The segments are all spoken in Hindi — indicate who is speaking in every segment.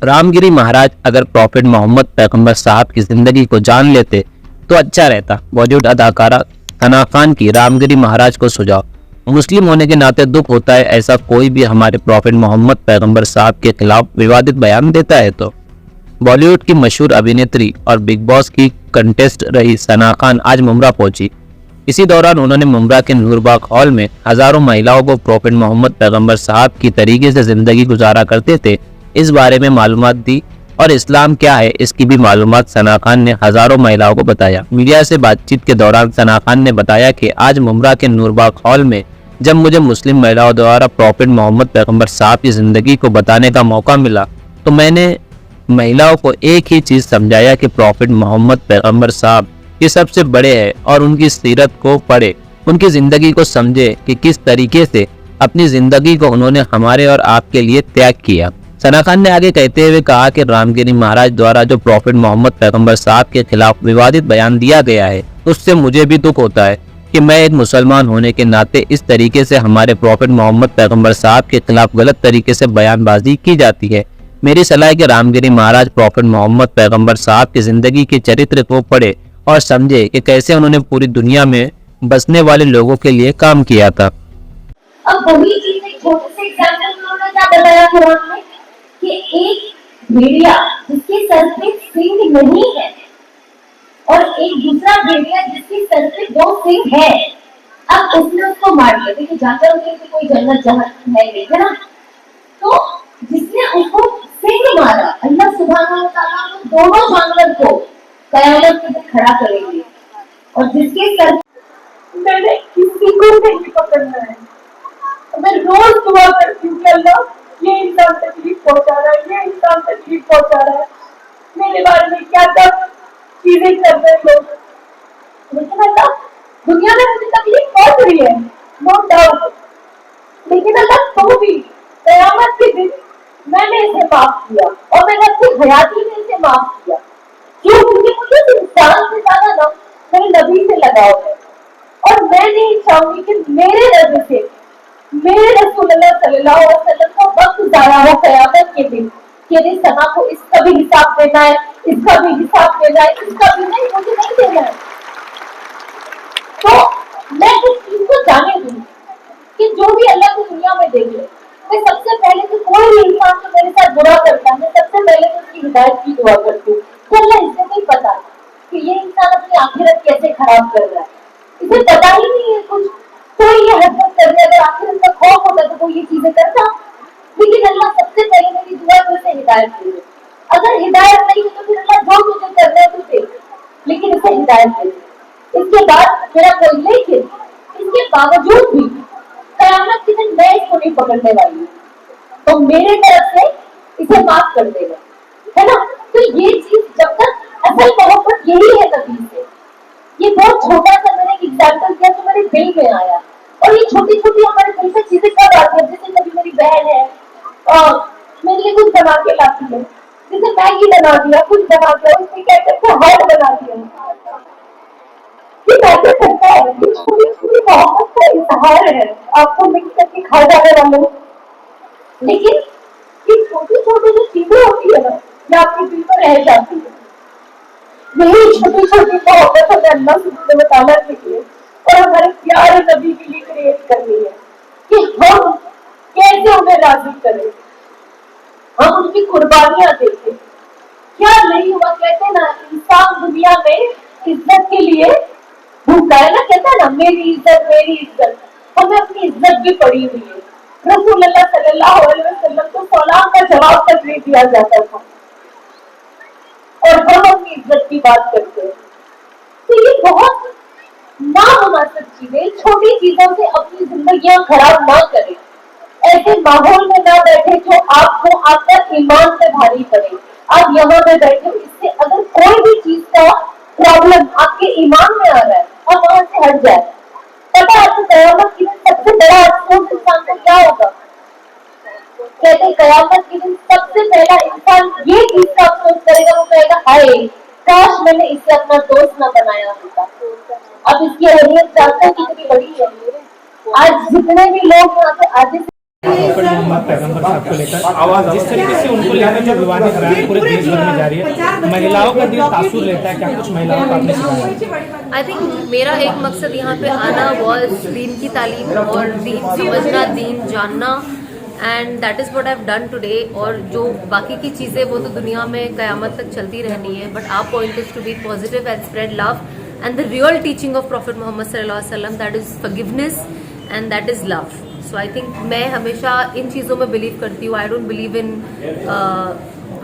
Speaker 1: रामगिरी महाराज अगर प्रॉफिट मोहम्मद पैगंबर साहब की जिंदगी को जान लेते तो अच्छा रहता। बॉलीवुड अदाकारा सना खान की रामगिरी महाराज को सुझाव। मुस्लिम होने के नाते दुख होता है ऐसा कोई भी हमारे प्रॉफिट मोहम्मद पैगंबर साहब के खिलाफ विवादित बयान देता है तो। बॉलीवुड की मशहूर अभिनेत्री और बिग बॉस की कंटेस्ट रही सना खान आज मुमरा पहुंची। इसी दौरान उन्होंने मुमरा के नूरबाग हॉल में हजारों महिलाओं को प्रॉफिट मोहम्मद पैगंबर साहब की तरीके से जिंदगी गुजारा करते थे इस बारे में मालूमात दी और इस्लाम क्या है इसकी भी मालूमात सना खान ने हजारों महिलाओं को बताया। मीडिया से बातचीत के दौरान सना खान ने बताया कि आज मुमरा के नूरबाग हॉल में जब मुझे मुस्लिम महिलाओं द्वारा प्रॉफिट मोहम्मद पैगंबर साहब की जिंदगी को बताने का मौका मिला तो मैंने महिलाओं को एक ही चीज समझाया कि प्रॉफिट मोहम्मद पैगंबर साहब ये सबसे बड़े हैं और उनकी सीरत को पढ़े, उनकी जिंदगी को समझे कि किस तरीके से अपनी जिंदगी को उन्होंने हमारे और आपके लिए त्याग किया। सना खान ने आगे कहते हुए कहा कि रामगिरी महाराज द्वारा जो प्रॉफिट मोहम्मद पैगंबर साहब के खिलाफ विवादित बयान दिया गया है उससे मुझे भी दुख होता है कि मैं एक मुसलमान होने के नाते इस तरीके से हमारे प्रॉफिट मोहम्मद पैगंबर साहब के खिलाफ गलत तरीके से बयानबाजी की जाती है। मेरी सलाह है कि रामगिरी महाराज प्रॉफिट मोहम्मद पैगंबर साहब की जिंदगी के चरित्र को पढ़े और समझे कि कैसे उन्होंने पूरी दुनिया में बसने वाले लोगों के लिए काम किया था।
Speaker 2: अब वही चीज एक छोटे से एग्जांपल में उन्होंने क्या बताया कुरान में कि एक भेड़िया जिसके सर पे सींग नहीं है और एक दूसरा भेड़िया जिसके सर पे 2 सींग है, अब उसने उसको मार दिया। देखिए जानवर के लिए कोई जन्नत जहन्नम नहीं है ना, तो जिसने उसको सींग मारा अल्लाह सुब्हानहू व तआला उन दोनों जानवर को कयामत के दिन खड़ा करेंगे और जिसके सर मैंने किसी को नहीं पकड़ना है। मैं रोज दुआ करती हूँ कि अल्लाह ये इंसान तकलीफ पहुंचा रहा है, ये इंसान तकलीफ पहुंचा रहा है, मेरे बारे में क्या क्या चीजें कर रहे लोग, लेकिन अल्लाह दुनिया में मुझे तकलीफ पहुंच रही है नो डाउट, लेकिन अल्लाह तो भी कयामत के दिन मैंने इसे माफ किया और मैंने अपनी हयाती में इसे माफ किया। क्यों? क्योंकि मुझे इस इंसान से ज्यादा ना मेरे नबी से लगाव है और मैं नहीं चाहूंगी कि मेरे नबी से मेरे रसूलुल्लाह सल्लल्लाहु अलैहि वसल्लम का वक्त जाया हो कयामत के दिन कि अरे सना को इसका भी हिसाब देना है, इसका भी हिसाब देना है, इसका भी नहीं, मुझे नहीं देना है। तो मैं इस चीज को जाने दूं कि जो भी अल्लाह को दुनिया में देख ले, मैं सबसे पहले तो कोई भी इंसान जो मेरे साथ बुरा करता है मैं सबसे पहले तो उसकी हिदायत की दुआ करती हूँ कि अल्लाह इसे नहीं पता कि ये इंसान अपनी आखिरत कैसे खराब कर रहा है, इसे पता ही नहीं है कुछ, तो ये हरकत कर रहा है। अगर आखिरत का खौफ होता तो वो ये चीजें करता, लेकिन अल्लाह सबसे पहले मेरी दुआ तो उसे हिदायत दे दे। अगर हिदायत नहीं है तो फिर अल्लाह जो तुझे करना है तू दे, लेकिन इसे हिदायत दे दे। इसके बाद मेरा कोई लेकिन इसके बावजूद भी कयामत के दिन मैं इसको नहीं पकड़ने वाली हूँ, तो मेरे तरफ से इसे माफ कर देगा, है ना। तो ये चीज जब तक असल मोहब्बत यही है नबी से, ये बहुत छोटा सा मैंने एग्जाम्पल दिया तो मेरे दिल में आया, और ये छोटी छोटी हमारे दिल से चीजें कब आती है, जैसे कभी मेरी बहन है और मेरे लिए कुछ बना के लाती है, जैसे मैगी बना दिया, कुछ बना दिया, उसमें क्या करते हैं हार्ट बना दिया, ये कैसे करता है, ये छोटी छोटी मोहब्बत का इजहार है आपको मिक्स करके खा जाने वालों। लेकिन ये छोटी छोटी जो चीजें होती है ना ये आपके दिल पर रह जाती है, यही छोटी छोटी मोहब्बत हमें अल्लाह सुब्हानहू व तआला के लिए और हमारे प्यारे नबी के लिए क्रिएट करनी है कि हम कैसे उन्हें राजी करें, हम उनकी कुर्बानियां देखें। क्या नहीं हुआ, कहते ना इंसान दुनिया में इज्जत के लिए भूखा है ना, कहता है ना मेरी इज्जत, हमें अपनी इज्जत भी पड़ी हुई है। रसूलुल्लाह सल्लल्लाहु अलैहि वसल्लम को सलाम का जवाब तक नहीं दिया जाता था और हम अपनी इज्जत की बात करते हैं। तो ये बहुत नामुनासिब चीजें, छोटी चीजों से अपनी जिंदगियां खराब ना करें, ऐसे माहौल में ना बैठे जो आपको आपका ईमान से भारी पड़े। आप यहाँ पे बैठे, इससे अगर कोई भी चीज का प्रॉब्लम आपके ईमान में आ रहा है आप वहां से हट जाए। पता है आपको कयामत के दिन सबसे बड़ा अफसोस इंसान को क्या होगा, कहते कयामत के दिन सबसे पहला इंसान ये चीज का अफसोस करेगा, वो कहेगा हाय काश मैंने इसे अपना दोस्त ना बनाया होता। अब इसकी अहमियत जानता कितनी बड़ी है। आज जितने भी लोग यहाँ पे आते
Speaker 3: प्रॉफिट मोहम्मद पैगंबर साहब को लेकर जिस तरीके से उनको लेकर जो विवाद पूरे देश भर में जारी है, महिलाओं का दिल तासुर लेता है, क्या कुछ महिलाओं को आपने सिखाया?
Speaker 4: आई थिंक मेरा एक मकसद यहाँ पे आना वॉज दीन की तालीम और दीन समझना, दीन जानना, and that is what I have done today. और जो बाकी की चीज़ें वो तो दुनिया में क़यामत तक चलती रहनी है, but our point is to be positive and spread love and the real teaching of prophet Mohammad सल्लल्लाहु अलैहि वसल्लम, that is forgiveness and that is love. So I think मैं हमेशा इन चीज़ों में बिलीव करती हूँ। आई डोंट बिलीव इन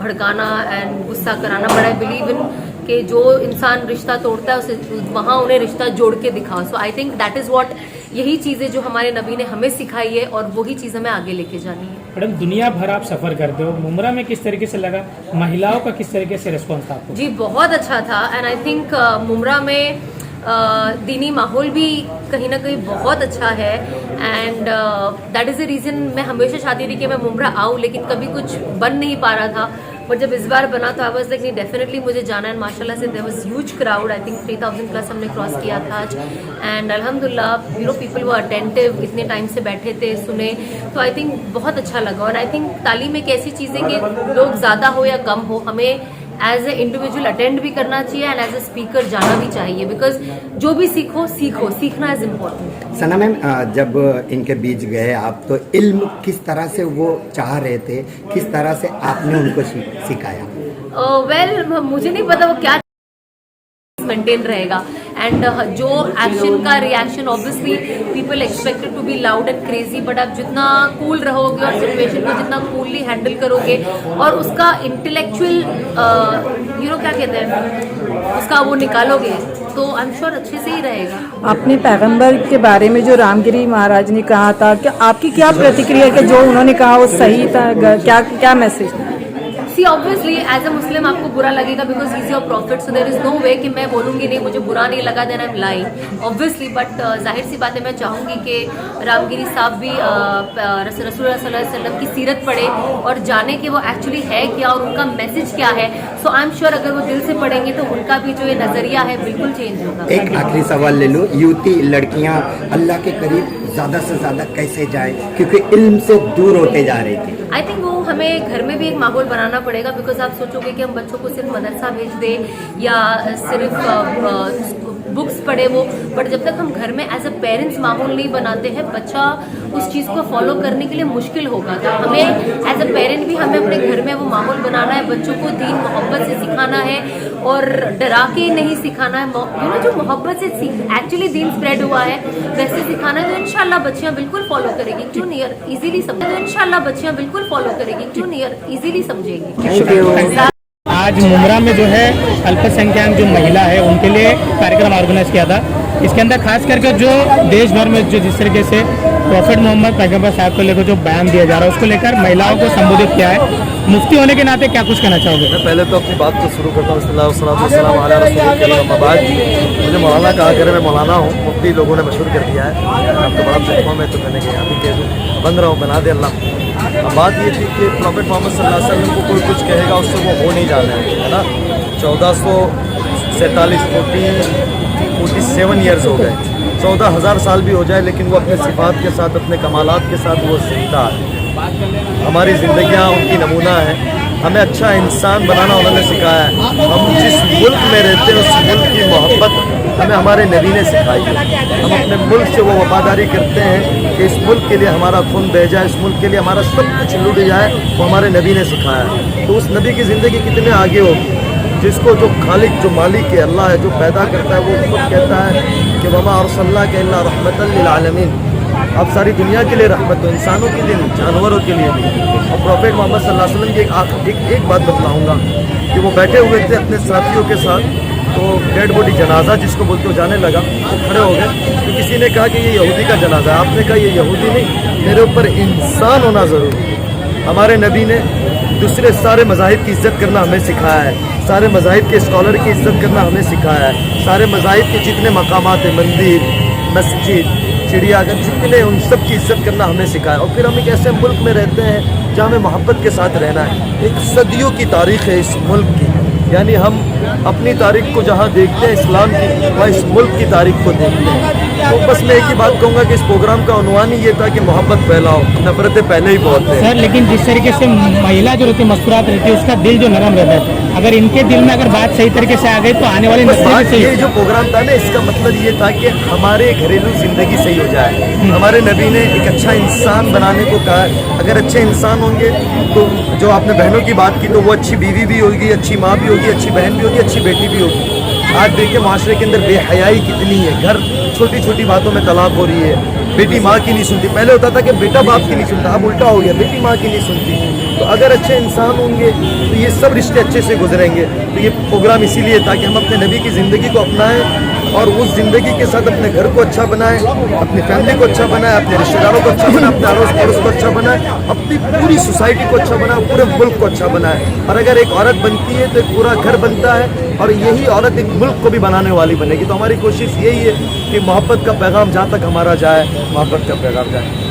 Speaker 4: भड़काना एंड गुस्सा कराना, बट आई बिलीव इन कि जो इंसान रिश्ता तोड़ता है उसे वहाँ उन्हें रिश्ता जोड़ के दिखाओ। So I think that is what, यही चीज़ें जो हमारे नबी ने हमें सिखाई है और वही चीज़ हमें आगे लेके जानी है।
Speaker 3: मैडम, दुनिया भर आप सफ़र करते हो, मुमरा में किस तरीके से लगा, महिलाओं का किस तरीके से रिस्पॉन्स था आपको?
Speaker 4: जी बहुत अच्छा था, एंड आई थिंक मुमरा में दीनी माहौल भी कहीं ना कहीं बहुत अच्छा है, and that is the reason मैं हमेशा चाहती थी कि मैं मुमरा आऊँ, लेकिन कभी कुछ बन नहीं पा रहा था। बट जब इस बार बना तो आई वाज लाइक नहीं, डेफिनेटली मुझे जाना है। माशाल्लाह से there was huge crowd, I think 3000 plus हमने क्रॉस किया था आज, एंड अल्हम्दुलिल्लाह you know people were attentive, इतने टाइम से बैठे थे, सुने, तो आई थिंक बहुत अच्छा लगा। और आई थिंक तालीम एक ऐसी चीज़ है कि लोग ज़्यादा हो या कम हो, हमें एज ए इंडिविजुअल अटेंड भी करना चाहिए एंड एज ए स्पीकर जाना भी चाहिए, बिकॉज जो भी सीखो सीखना इज इम्पोर्टेंट।
Speaker 5: सना मैम, जब इनके बीच गए आप, तो इल्म किस तरह से वो चाह रहे थे, किस तरह से आपने उनको सिखाया?
Speaker 4: वेल मुझे नहीं पता वो क्या मेंटेन रहेगा, एंड जो एक्शन का reaction obviously people expected to be loud and crazy, but आप जितना कूल रहोगे और सिचुएशन को जितना कूलली हैंडल करोगे और उसका इंटेलेक्चुअल यू नो क्या कहते हैं उसका वो निकालोगे, तो आई एम श्योर अच्छे से ही रहेगा।
Speaker 6: आपने पैगंबर के बारे में जो रामगिरी महाराज ने कहा था, क्या आपकी क्या प्रतिक्रिया कि जो उन्होंने कहा वो सही था, क्या मैसेज था?
Speaker 4: सी ऑब्वियसली एज अ मुस्लिम आपको बुरा लगेगा because is your prophet, so there is no way कि मैं बोलूँगी नहीं मुझे बुरा नहीं लगा, then I am lying obviously. But जाहिर सी बात है, मैं चाहूँगी कि रामगिरी साहब भी रसूलुल्लाह सल्लल्लाहु अलैहि वसल्लम की सीरत पढ़े और जाने कि वो एक्चुअली है क्या और उनका मैसेज क्या है। सो आई एम श्योर अगर वो दिल से पढ़ेंगे तो उनका भी जो ये नज़रिया है बिल्कुल चेंज होगा।
Speaker 5: एक आखिरी सवाल ले लो, युवती लड़कियां अल्लाह के करीब ज़्यादा से ज़्यादा कैसे जाएं, क्योंकि इल्म से दूर होते जा रही थी?
Speaker 4: आई थिंक वो हमें घर में भी एक माहौल बनाना पड़ेगा, बिकॉज आप सोचोगे कि हम बच्चों को सिर्फ मदरसा भेज दें या सिर्फ बुक्स पढ़े वो, बट जब तक हम घर में एज अ पेरेंट्स माहौल नहीं बनाते हैं, बच्चा उस चीज़ को फॉलो करने के लिए मुश्किल होगा। तो हमें एज अ पेरेंट भी हमें अपने घर में वो माहौल बनाना है, बच्चों को दीन मोहब्बत से सिखाना है और डरा के नहीं सिखाना है, यू नो जो मोहब्बत से एक्चुअली दीन स्प्रेड हुआ है वैसे सिखाना है। तो इंशाल्लाह बच्चियाँ बिल्कुल फॉलो करेगी, क्यों नहीं, इजीली समझेगी। तो इंशाल्लाह बच्चियाँ बिल्कुल फॉलो करेगी, क्यों नहीं, इजीली समझेगी।
Speaker 3: आज मुमरा में जो है अल्पसंख्यक जो महिला है उनके लिए कार्यक्रम ऑर्गेनाइज किया था। इसके अंदर खास करके जो देश भर में जो जिस तरीके से प्रॉफिट मोहम्मद पैगंबर साहब को लेकर जो बयान दिया जा रहा है उसको लेकर महिलाओं को संबोधित किया है। मुफ्ती होने के नाते क्या कुछ कहना चाहोगे?
Speaker 7: मैं पहले तो अपनी बात को शुरू करता हूँ। मुझे मौलाना कहा करे, मैं मौलाना हूँ, मुफ्ती लोगों ने मशहूर कर दिया है। अब तो बड़ा प्लेटफॉर्म है तो मैंने कहा अभी कह बन रहा हूँ, बना दे अल्लाह। अब बात ये थी कि प्रॉफिट मोहम्मद सल्लल्लाहु अलैहि वसल्लम को कोई कुछ कहेगा उससे वो हो नहीं जाना है ना। 1447 47 ईयर्स हो गए, 14,000 साल भी हो जाए, लेकिन वो अपने सिफात के साथ, अपने कमालात के साथ वो जिंदा है। हमारी ज़िंदगियाँ उनकी नमूना है। हमें अच्छा इंसान बनाना उन्होंने सिखाया है। हम जिस मुल्क में रहते हैं उस मुल्क की मोहब्बत हमें हमारे नबी ने सिखाई है। हम अपने मुल्क से वो वफादारी करते हैं कि इस मुल्क के लिए हमारा खून बह जाए, इस मुल्क के लिए हमारा सब कुछ लुट जाए, वो हमारे नबी ने सिखाया है। तो उस नबी की ज़िंदगी कितने आगे होगी, जिसको जो खालिक, जो मालिक है, अल्लाह है, जो पैदा करता है, वो खुद कहता है कि वमा अरसलनाका इल्ला रहमतल लिल आलमीन। अब सारी दुनिया के लिए रहमत हो, इंसानों के लिए नहीं, जानवरों के लिए भी। और प्रॉफिट मोहम्मद सल्लल्लाहु अलैहि वसल्लम की एक बात बतलाऊँगा कि वो बैठे हुए थे अपने साथियों के साथ, तो डेड बॉडी जनाजा जिसको बोलते हो जाने लगा, तो खड़े हो गए। तो किसी ने कहा कि ये यहूदी का जनाजा है। आपने कहा ये यहूदी नहीं, मेरे ऊपर इंसान होना ज़रूरी है। हमारे नबी ने दूसरे सारे मज़ाहिब की इज़्ज़त करना हमें सिखाया है, सारे मज़ाहिब के स्कॉलर की इज़्ज़त करना हमें सिखाया है, सारे मज़ाहिब के जितने मकामात हैं, मंदिर, मस्जिद, चिड़ियाघर, जितने, उन सब की इज़्ज़त करना हमें सिखाया। और फिर हम एक ऐसे मुल्क में रहते हैं जहाँ हमें मोहब्बत के साथ रहना है। एक सदियों की तारीख़ है इस मुल्क की, यानी हम अपनी तारीख को जहाँ देखते हैं इस्लाम की, वहाँ इस मुल्क की तारीख को देखते हैं। तो बस मैं एक ही बात कहूँगा कि इस प्रोग्राम का उन्वान ही ये था कि मोहब्बत फैलाओ, नफरतें पहले ही बहुत है।
Speaker 3: सर लेकिन जिस तरीके से महिला जो रहती है मस्कुरात रहती है, उसका दिल जो नरम रहता है, अगर इनके दिल में अगर बात सही तरीके से आ गई तो आने वाली नस्लें भी सही।
Speaker 7: ये जो प्रोग्राम था ना, इसका मतलब ये था कि हमारे घरेलू जिंदगी सही हो जाए। हमारे नबी ने एक अच्छा इंसान बनाने को कहा है। अगर अच्छे इंसान होंगे तो जो आपने बहनों की बात की, तो वो अच्छी बीवी भी होगी, अच्छी माँ भी होगी, अच्छी बहन भी होगी, अच्छी बेटी भी होगी। आज देखिए माशरे के अंदर बेहयाई कितनी है, घर छोटी छोटी बातों में तलाक हो रही है, बेटी माँ की नहीं सुनती। पहले होता था कि बेटा बाप की नहीं सुनता, अब उल्टा हो गया, बेटी माँ की नहीं सुनती। तो अगर अच्छे इंसान होंगे तो ये सब रिश्ते अच्छे से गुजरेंगे। तो ये प्रोग्राम इसीलिए था कि हम अपने नबी की ज़िंदगी को अपनाएं और उस ज़िंदगी के साथ अपने घर को अच्छा बनाएं, अपनी फैमिली को अच्छा बनाएं, अपने रिश्तेदारों को अच्छा बनाएं, अपने अड़ोस पड़ोस को अच्छा बनाएं, अपनी पूरी सोसाइटी को अच्छा बनाएं, पूरे मुल्क को अच्छा बनाएं। और अगर एक औरत बनती है तो एक पूरा घर बनता है, और यही औरत एक मुल्क को भी बनाने वाली बनेगी। तो हमारी कोशिश यही है कि मोहब्बत का पैगाम जहाँ तक हमारा जाए, मोहब्बत का पैगाम जाए।